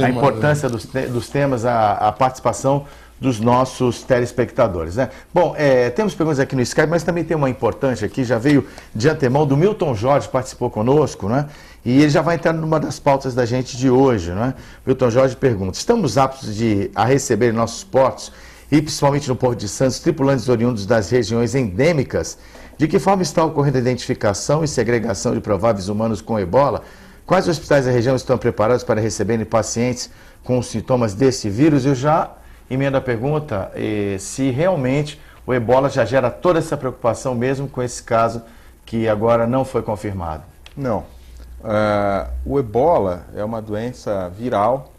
importância dos temas, a participação dos nossos telespectadores, né? Bom, temos perguntas aqui no Skype, mas também tem uma importante aqui, já veio de antemão, do Milton Jorge, participou conosco, né? E ele já vai entrar numa das pautas da gente de hoje, né? Milton Jorge pergunta: estamos aptos a receber em nossos portos, e principalmente no Porto de Santos, tripulantes oriundos das regiões endêmicas? De que forma está ocorrendo a identificação e segregação de prováveis humanos com ebola? Quais hospitais da região estão preparados para receberem pacientes com os sintomas desse vírus? Eu já emendo a pergunta se realmente o ebola já gera toda essa preocupação, mesmo com esse caso que agora não foi confirmado. Não. O ebola é uma doença viral,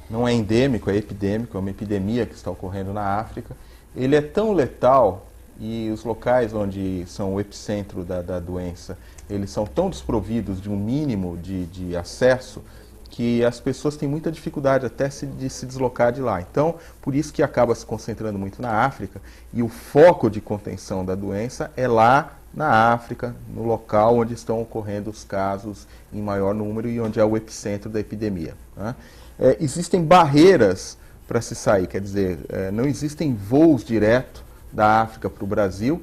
não é endêmico, é epidêmico, é uma epidemia que está ocorrendo na África. Ele é tão letal e os locais onde são o epicentro da doença, eles são tão desprovidos de um mínimo de acesso que as pessoas têm muita dificuldade até de se deslocar de lá. Então, por isso que acaba se concentrando muito na África, e o foco de contenção da doença é lá na África, no local onde estão ocorrendo os casos em maior número e onde é o epicentro da epidemia, né? Existem barreiras para se sair, quer dizer, não existem voos diretos da África para o Brasil.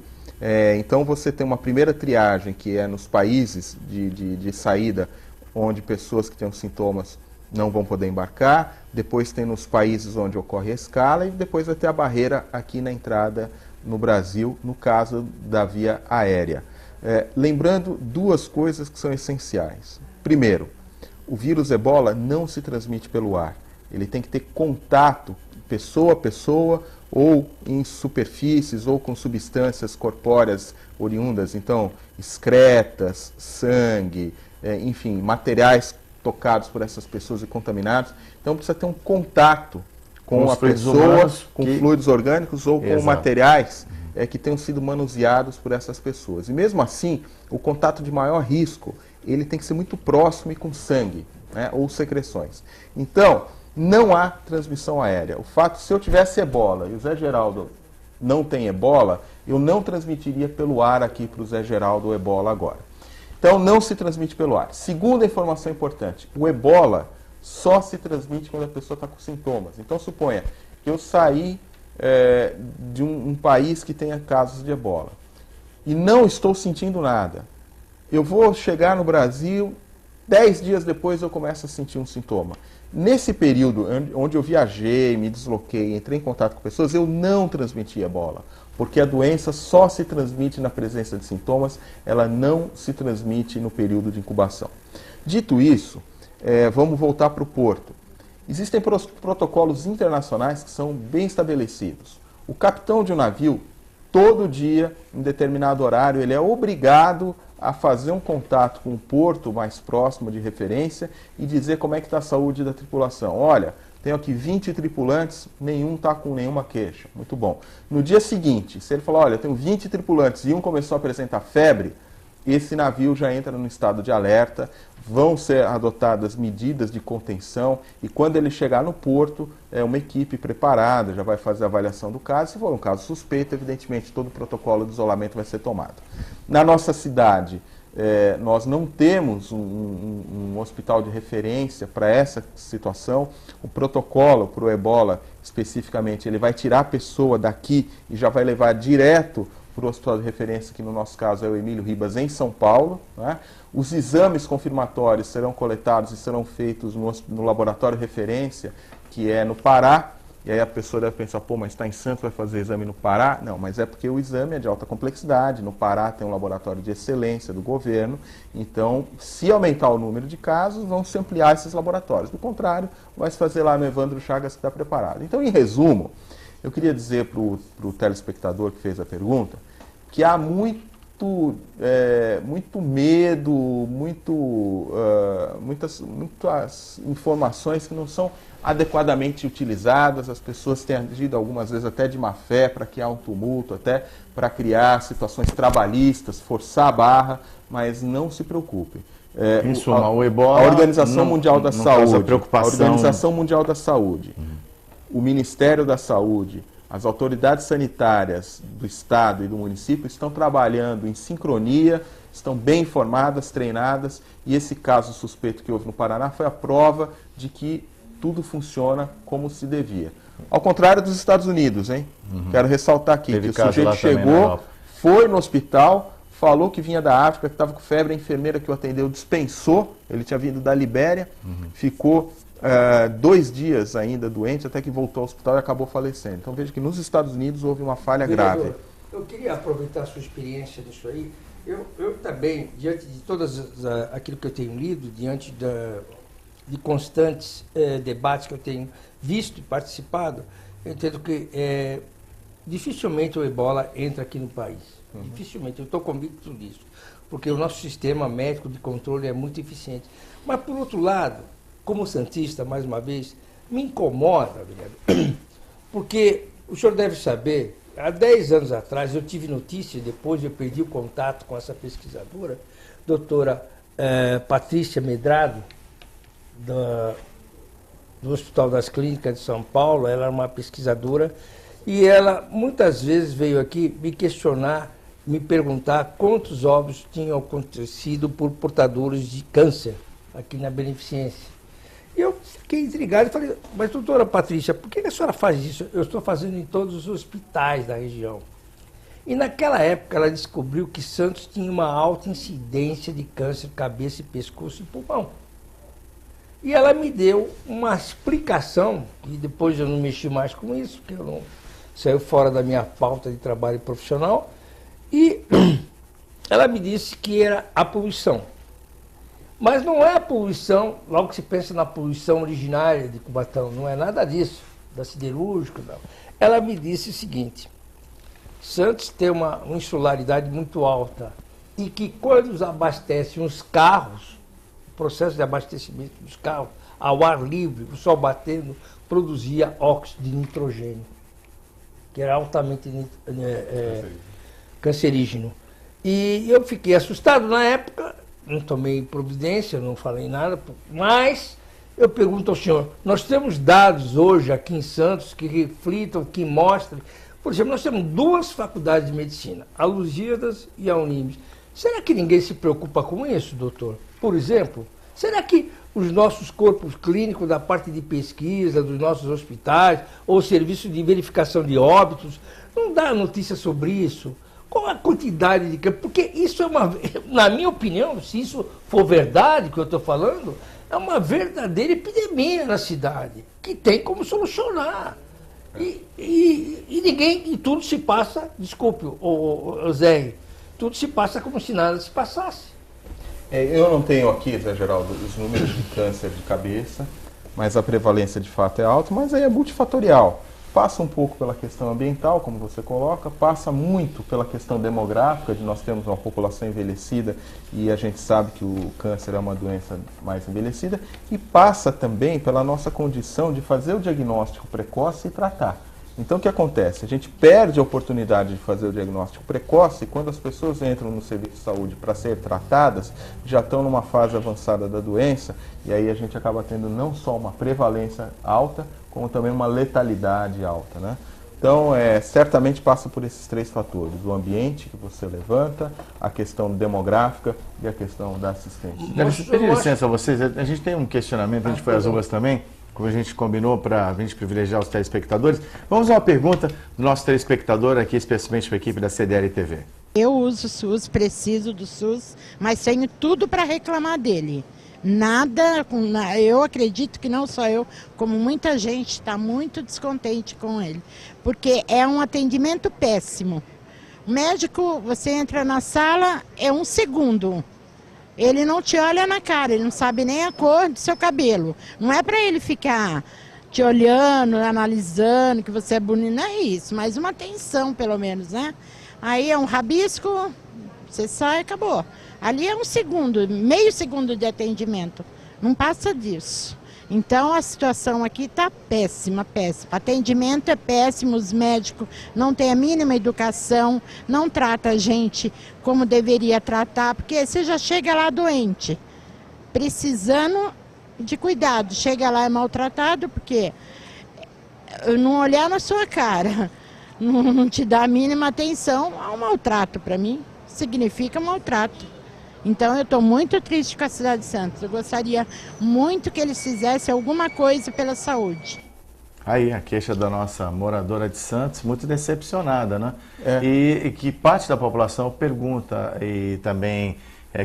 Então você tem uma primeira triagem, que é nos países de saída, onde pessoas que têm os sintomas não vão poder embarcar. Depois tem nos países onde ocorre a escala, e depois vai ter a barreira aqui na entrada no Brasil, no caso da via aérea. Lembrando duas coisas que são essenciais. Primeiro, o vírus ebola não se transmite pelo ar. Ele tem que ter contato pessoa a pessoa, ou em superfícies, ou com substâncias corpóreas oriundas, então excretas, sangue, enfim, materiais tocados por essas pessoas e contaminados. Então precisa ter um contato com a pessoa, com fluidos orgânicos ou com materiais que tenham sido manuseados por essas pessoas. E mesmo assim, o contato de maior risco, ele tem que ser muito próximo e com sangue, né, ou secreções. Então, não há transmissão aérea. O fato, se eu tivesse ebola e o Zé Geraldo não tem ebola, eu não transmitiria pelo ar aqui para o Zé Geraldo o ebola agora. Então, não se transmite pelo ar. Segunda informação importante: o ebola só se transmite quando a pessoa está com sintomas. Então, suponha que eu saí de um país que tenha casos de ebola e não estou sentindo nada. Eu vou chegar no Brasil, 10 dias depois eu começo a sentir um sintoma. Nesse período onde eu viajei, me desloquei, entrei em contato com pessoas, eu não transmiti ebola, porque a doença só se transmite na presença de sintomas, ela não se transmite no período de incubação. Dito isso, vamos voltar para o porto. Existem protocolos internacionais que são bem estabelecidos. O capitão de um navio, todo dia, em determinado horário, ele é obrigado a fazer um contato com o porto mais próximo de referência e dizer como é que está a saúde da tripulação. Olha, tenho aqui 20 tripulantes, nenhum está com nenhuma queixa. Muito bom. No dia seguinte, se ele falar, olha, eu tenho 20 tripulantes e um começou a apresentar febre, esse navio já entra no estado de alerta, vão ser adotadas medidas de contenção e quando ele chegar no porto, uma equipe preparada já vai fazer a avaliação do caso. Se for um caso suspeito, evidentemente todo o protocolo de isolamento vai ser tomado. Na nossa cidade, nós não temos um hospital de referência para essa situação. O protocolo para o ebola, especificamente, ele vai tirar a pessoa daqui e já vai levar direto para o hospital de referência, que no nosso caso é o Emílio Ribas, em São Paulo, né? Os exames confirmatórios serão coletados e serão feitos no laboratório de referência, que é no Pará. E aí a pessoa deve pensar, pô, mas está em Santos, vai fazer exame no Pará? Não, mas é porque o exame é de alta complexidade. No Pará tem um laboratório de excelência do governo. Então, se aumentar o número de casos, vão se ampliar esses laboratórios. Do contrário, vai se fazer lá no Evandro Chagas, que está preparado. Então, em resumo, eu queria dizer para o telespectador que fez a pergunta que há muito medo, muitas informações que não são adequadamente utilizadas. As pessoas têm agido algumas vezes até de má fé para criar um tumulto, até para criar situações trabalhistas, forçar a barra, mas não se preocupem. Em suma, o ebola, a Organização Mundial da Saúde, a Organização Mundial da Saúde, o Ministério da Saúde, as autoridades sanitárias do Estado e do município estão trabalhando em sincronia, estão bem informadas, treinadas, e esse caso suspeito que houve no Paraná foi a prova de que tudo funciona como se devia. Ao contrário dos Estados Unidos, hein? Quero ressaltar aqui que o sujeito chegou, foi no hospital, falou que vinha da África, que estava com febre, a enfermeira que o atendeu dispensou, ele tinha vindo da Libéria, ficou 2 dias ainda doente, até que voltou ao hospital e acabou falecendo. Então veja que nos Estados Unidos houve uma falha grave. Eu queria aproveitar a sua experiência nisso aí. Eu também, diante de aquilo que eu tenho lido, diante de constantes debates que eu tenho visto e participado, eu entendo que dificilmente o ebola entra aqui no país. Dificilmente, eu estou convicto disso. Porque o nosso sistema médico de controle é muito eficiente. Mas, por outro lado, como santista, mais uma vez, me incomoda, vereador, porque o senhor deve saber, há 10 anos atrás, eu tive notícia, depois eu perdi o contato com essa pesquisadora, doutora Patrícia Medrado, do Hospital das Clínicas de São Paulo. Ela era uma pesquisadora e ela muitas vezes veio aqui me questionar, me perguntar quantos óbitos tinham acontecido por portadores de câncer aqui na Beneficência. E eu fiquei intrigado e falei, mas doutora Patrícia, por que a senhora faz isso? Eu estou fazendo em todos os hospitais da região. E naquela época ela descobriu que Santos tinha uma alta incidência de câncer de cabeça e pescoço e pulmão. E ela me deu uma explicação, e depois eu não mexi mais com isso, porque eu não saiu fora da minha pauta de trabalho profissional, e ela me disse que era a poluição. Mas não é a poluição, logo que se pensa na poluição originária de Cubatão, não é nada disso, da siderúrgica, não. Ela me disse o seguinte: Santos tem uma insularidade muito alta e que quando abastecem os carros, o processo de abastecimento dos carros ao ar livre, o sol batendo, produzia óxido de nitrogênio, que era altamente cancerígeno. E eu fiquei assustado na época, não tomei providência, não falei nada, mas eu pergunto ao senhor, nós temos dados hoje aqui em Santos que reflitam, que mostram, por exemplo, nós temos 2 faculdades de medicina, a Lusíadas e a Unimes. Será que ninguém se preocupa com isso, doutor? Por exemplo, será que os nossos corpos clínicos da parte de pesquisa, dos nossos hospitais, ou serviço de verificação de óbitos, não dá notícia sobre isso? Qual a quantidade de... Porque isso é uma... Na minha opinião, se isso for verdade, que eu estou falando, é uma verdadeira epidemia na cidade, que tem como solucionar. E ninguém... E tudo se passa... Desculpe, Zé, tudo se passa como se nada se passasse. Eu não tenho aqui, Zé Geraldo, os números de câncer de cabeça, mas a prevalência de fato é alta, mas aí é multifatorial. Passa um pouco pela questão ambiental, como você coloca, passa muito pela questão demográfica, de nós termos uma população envelhecida e a gente sabe que o câncer é uma doença mais envelhecida, e passa também pela nossa condição de fazer o diagnóstico precoce e tratar. Então o que acontece? A gente perde a oportunidade de fazer o diagnóstico precoce quando as pessoas entram no serviço de saúde para ser tratadas, já estão numa fase avançada da doença, e aí a gente acaba tendo não só uma prevalência alta, como também uma letalidade alta, né? Então, certamente passa por esses 3 fatores: o ambiente que você levanta, a questão demográfica e a questão da assistência. Pedir licença a vocês, a gente tem um questionamento, a gente foi às ruas também, como a gente combinou para a gente privilegiar os telespectadores. Vamos a uma pergunta do nosso telespectador aqui, especialmente para a equipe da CDL TV. Eu uso o SUS, preciso do SUS, mas tenho tudo para reclamar dele. Nada, eu acredito que não só eu, como muita gente está muito descontente com ele, porque é um atendimento péssimo. O médico, você entra na sala, é 1 segundo. Ele não te olha na cara, ele não sabe nem a cor do seu cabelo. Não é para ele ficar te olhando, analisando que você é bonito, não é isso, mas uma atenção pelo menos, né? Aí é um rabisco, você sai e acabou. Ali é 1 segundo, meio segundo de atendimento, não passa disso. Então a situação aqui está péssima, péssima. O atendimento é péssimo, os médicos não têm a mínima educação, não tratam a gente como deveria tratar, porque você já chega lá doente, precisando de cuidado. Chega lá é maltratado porque não olhar na sua cara, não te dá a mínima atenção, há um maltrato para mim, significa maltrato. Então eu estou muito triste com a cidade de Santos. Eu gostaria muito que eles fizessem alguma coisa pela saúde. Aí, a queixa da nossa moradora de Santos, muito decepcionada, né? É. E que parte da população pergunta e também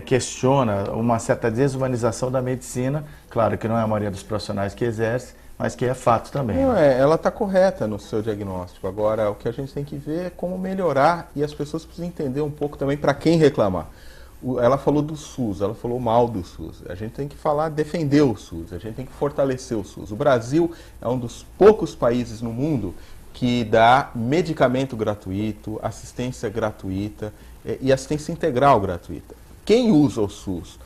questiona uma certa desumanização da medicina. Claro que não é a maioria dos profissionais que exerce, mas que é fato também. Não, né? ela está correta no seu diagnóstico. Agora, o que a gente tem que ver é como melhorar, e as pessoas precisam entender um pouco também para quem reclamar. Ela falou do SUS, ela falou mal do SUS. A gente tem que falar, defender o SUS, a gente tem que fortalecer o SUS. O Brasil é um dos poucos países no mundo que dá medicamento gratuito, assistência gratuita e assistência integral gratuita. Quem usa o SUS,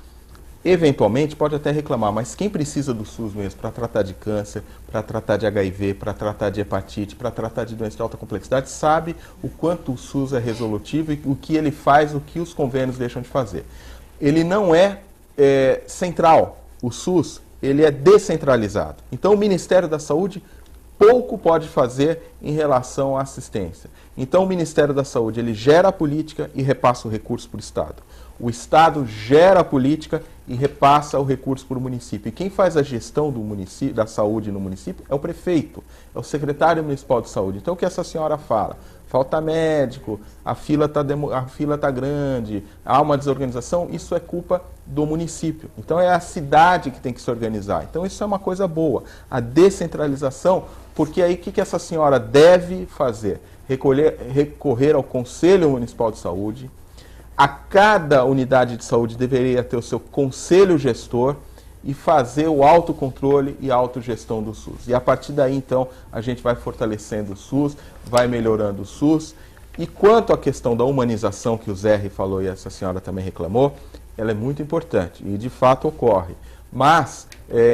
eventualmente, pode até reclamar, mas quem precisa do SUS mesmo para tratar de câncer, para tratar de HIV, para tratar de hepatite, para tratar de doenças de alta complexidade, sabe o quanto o SUS é resolutivo e o que ele faz, o que os convênios deixam de fazer. Ele não é central. O SUS, ele é descentralizado. Então, o Ministério da Saúde pouco pode fazer em relação à assistência. Então, o Ministério da Saúde, ele gera a política e repassa o recurso para o Estado. O Estado gera a política e repassa o recurso para o município. E quem faz a gestão do município, da saúde no município é o prefeito, é o secretário municipal de saúde. Então, o que essa senhora fala? Falta médico, a fila tá grande, há uma desorganização, isso é culpa do município. Então, é a cidade que tem que se organizar. Então, isso é uma coisa boa. A descentralização, porque aí o que essa senhora deve fazer? Recorrer ao Conselho Municipal de Saúde. A cada unidade de saúde deveria ter o seu conselho gestor e fazer o autocontrole e a autogestão do SUS. E a partir daí, então, a gente vai fortalecendo o SUS, vai melhorando o SUS. E quanto à questão da humanização que o Zé falou e essa senhora também reclamou, ela é muito importante e de fato ocorre. Mas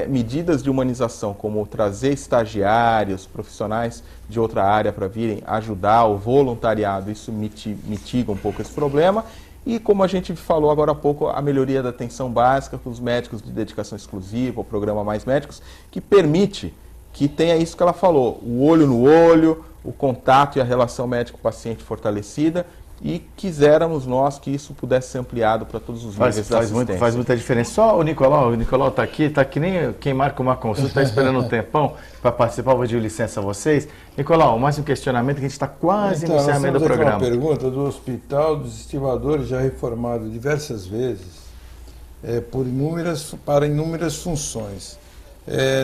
medidas de humanização, como trazer estagiários, profissionais de outra área para virem ajudar, o voluntariado, isso mitiga um pouco esse problema. E como a gente falou agora há pouco, a melhoria da atenção básica com os médicos de dedicação exclusiva, o programa Mais Médicos, que permite que tenha isso que ela falou, o olho no olho, o contato e a relação médico-paciente fortalecida, e quiséramos nós que isso pudesse ser ampliado para todos os níveis da assistência. Faz muita diferença. Só o Nicolau está aqui, está que nem quem marca uma consulta, está esperando um tempão para participar. Vou pedir licença a vocês. Nicolau, mais um questionamento que a gente está quase no encerramento do programa. Uma pergunta do hospital dos estivadores, já reformado diversas vezes, para inúmeras funções.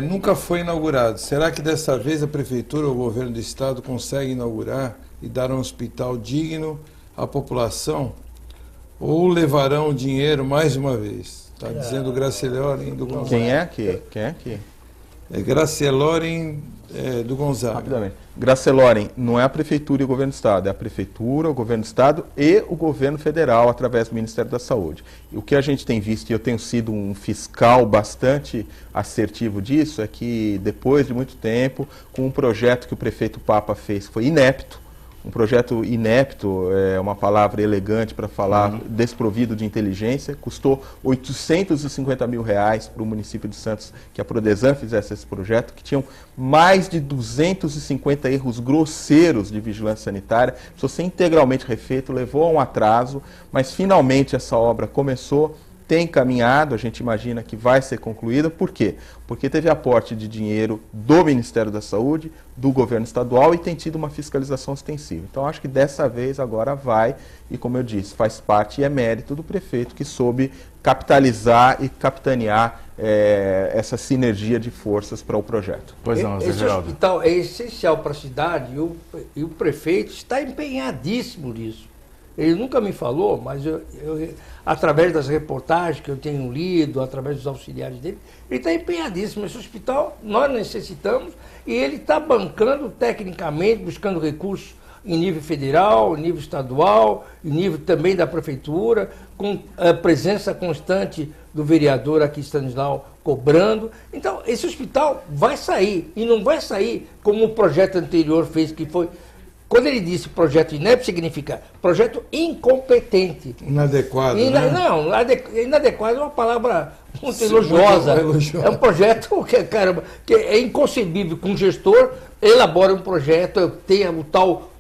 Nunca foi inaugurado. Será que dessa vez a Prefeitura ou o Governo do Estado consegue inaugurar e dar um hospital digno à população, ou levarão o dinheiro mais uma vez? Está dizendo Graceloren do Gonzaga. Quem é aqui? É Graceloren do Gonzaga. Rapidamente. Graceloren não é a Prefeitura e o Governo do Estado, é a Prefeitura, o Governo do Estado e o Governo Federal através do Ministério da Saúde. E o que a gente tem visto, e eu tenho sido um fiscal bastante assertivo disso, é que depois de muito tempo, com um projeto que o prefeito Papa fez, que foi inepto, um projeto inepto, é uma palavra elegante para falar, desprovido de inteligência, custou R$850 mil para o município de Santos que a Prodesan fizesse esse projeto, que tinham mais de 250 erros grosseiros de vigilância sanitária, precisou ser integralmente refeito, levou a um atraso, mas finalmente essa obra começou, tem caminhado, a gente imagina que vai ser concluída. Por quê? Porque teve aporte de dinheiro do Ministério da Saúde, do governo estadual e tem tido uma fiscalização ostensiva. Então, acho que dessa vez agora vai, e como eu disse, faz parte e é mérito do prefeito que soube capitalizar e capitanear essa sinergia de forças para o projeto. Pois não, Zé Esse Geraldo. hospital é essencial para a cidade e o prefeito está empenhadíssimo nisso. Ele nunca me falou, mas eu, através das reportagens que eu tenho lido, através dos auxiliares dele, ele está empenhadíssimo. Esse hospital nós necessitamos e ele está bancando tecnicamente, buscando recursos em nível federal, em nível estadual, em nível também da prefeitura, com a presença constante do vereador aqui, Stanislau, cobrando. Então, esse hospital vai sair, e não vai sair como o projeto anterior fez, que foi... Quando ele disse projeto inepto, significa projeto incompetente. Inadequado, Não, inadequado é uma palavra muito elogiosa. É um projeto que é inconcebível que um gestor elabore um projeto, tenha o tal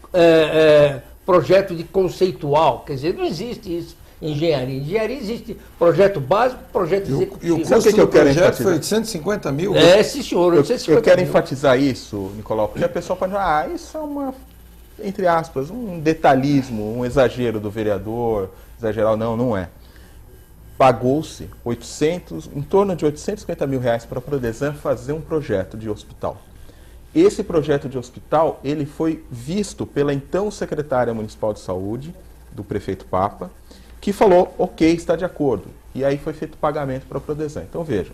projeto de conceitual. Quer dizer, não existe isso. engenharia. Engenharia existe projeto básico, projeto executivo. E o Sabe o custo que eu do quero projeto enfatizar? foi 850 mil? Sim, senhor, Eu 850 quero mil. enfatizar isso, Nicolau, porque a pessoa pode falar, isso é uma, entre aspas, um detalhismo, um exagero do vereador, exagerar, não é. Pagou-se em torno de 850 mil reais para a Prodesan fazer um projeto de hospital. Esse projeto de hospital, ele foi visto pela então secretária municipal de saúde, do prefeito Papa, que falou, ok, está de acordo. E aí foi feito o pagamento para a Prodesan. Então vejam,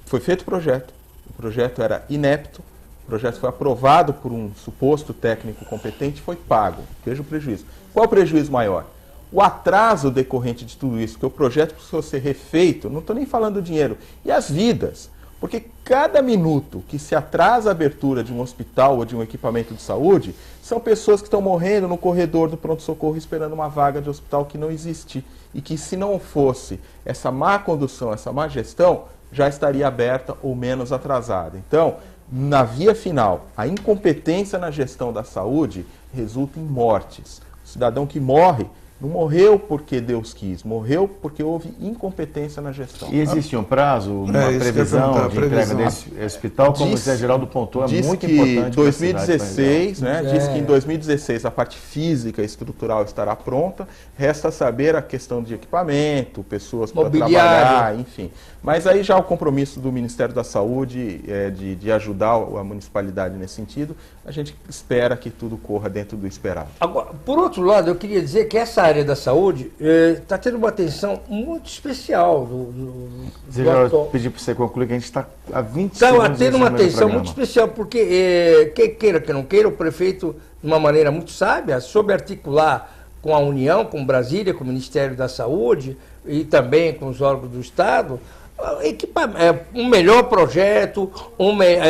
foi feito o projeto era inepto, o projeto foi aprovado por um suposto técnico competente e foi pago. Veja o prejuízo. Qual é o prejuízo maior? O atraso decorrente de tudo isso, que o projeto precisou ser refeito, não estou nem falando do dinheiro, e as vidas. Porque cada minuto que se atrasa a abertura de um hospital ou de um equipamento de saúde, são pessoas que estão morrendo no corredor do pronto-socorro esperando uma vaga de hospital que não existe. E que se não fosse essa má condução, essa má gestão, já estaria aberta ou menos atrasada. Então, na via final, a incompetência na gestão da saúde resulta em mortes. O cidadão que morre, não morreu porque Deus quis, morreu porque houve incompetência na gestão. E existe um prazo, uma isso que eu ia previsão perguntar, de entrega desse hospital, como o Zé Geraldo pontuou, é muito importante. Diz que 2016, né? Diz que em 2016 a parte física e estrutural estará pronta, resta saber a questão de equipamento, pessoas para trabalhar, enfim. Mas aí já o compromisso do Ministério da Saúde de ajudar a municipalidade nesse sentido, a gente espera que tudo corra dentro do esperado. Agora, por outro lado, eu queria dizer que essa área da saúde está tendo uma atenção muito especial Zé Geraldo, pedir para você concluir que a gente está há 20 segundos. Está tendo uma atenção muito especial, porque, queira que não queira, o prefeito, de uma maneira muito sábia, soube articular com a União, com Brasília, com o Ministério da Saúde e também com os órgãos do Estado, um melhor projeto,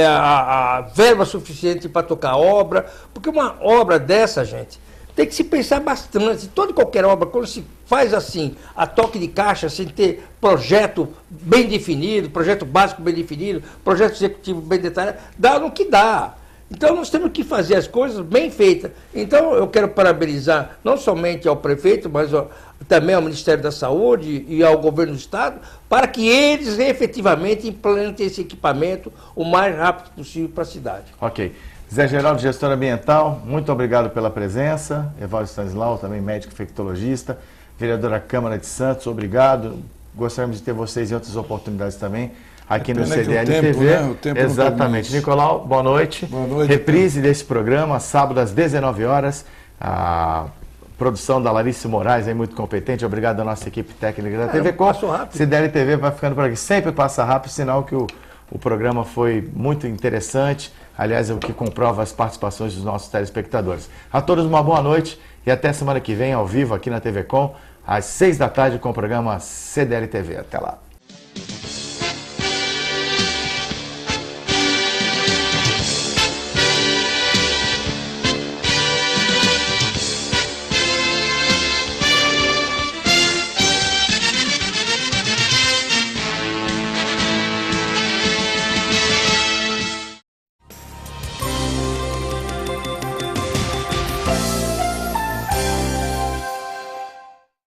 a verba suficiente para tocar a obra, porque uma obra dessa, gente, tem que se pensar bastante. Toda e qualquer obra, quando se faz assim, a toque de caixa, sem ter projeto bem definido, projeto básico bem definido, projeto executivo bem detalhado, dá no que dá. Então nós temos que fazer as coisas bem feitas. Então eu quero parabenizar não somente ao prefeito, mas também ao Ministério da Saúde e ao governo do Estado, para que eles efetivamente implementem esse equipamento o mais rápido possível para a cidade. Ok. Zé Geraldo, gestor ambiental, muito obrigado pela presença. Evaldo Stanislau, também médico infectologista. Vereador da Câmara de Santos, obrigado. Gostaríamos de ter vocês em outras oportunidades também, aqui no CDL TV. Né? O tempo exatamente. Nicolau, boa noite. Boa noite. Reprise desse programa, sábado às 19 horas. A produção da Larissa Moraes, aí muito competente. Obrigado à nossa equipe técnica da TV Com. CDL TV vai ficando por aqui. Sempre passa rápido, sinal que o programa foi muito interessante. Aliás, é o que comprova as participações dos nossos telespectadores. A todos uma boa noite e até semana que vem, ao vivo, aqui na TV Com, às 6 da tarde, com o programa CDL TV. Até lá.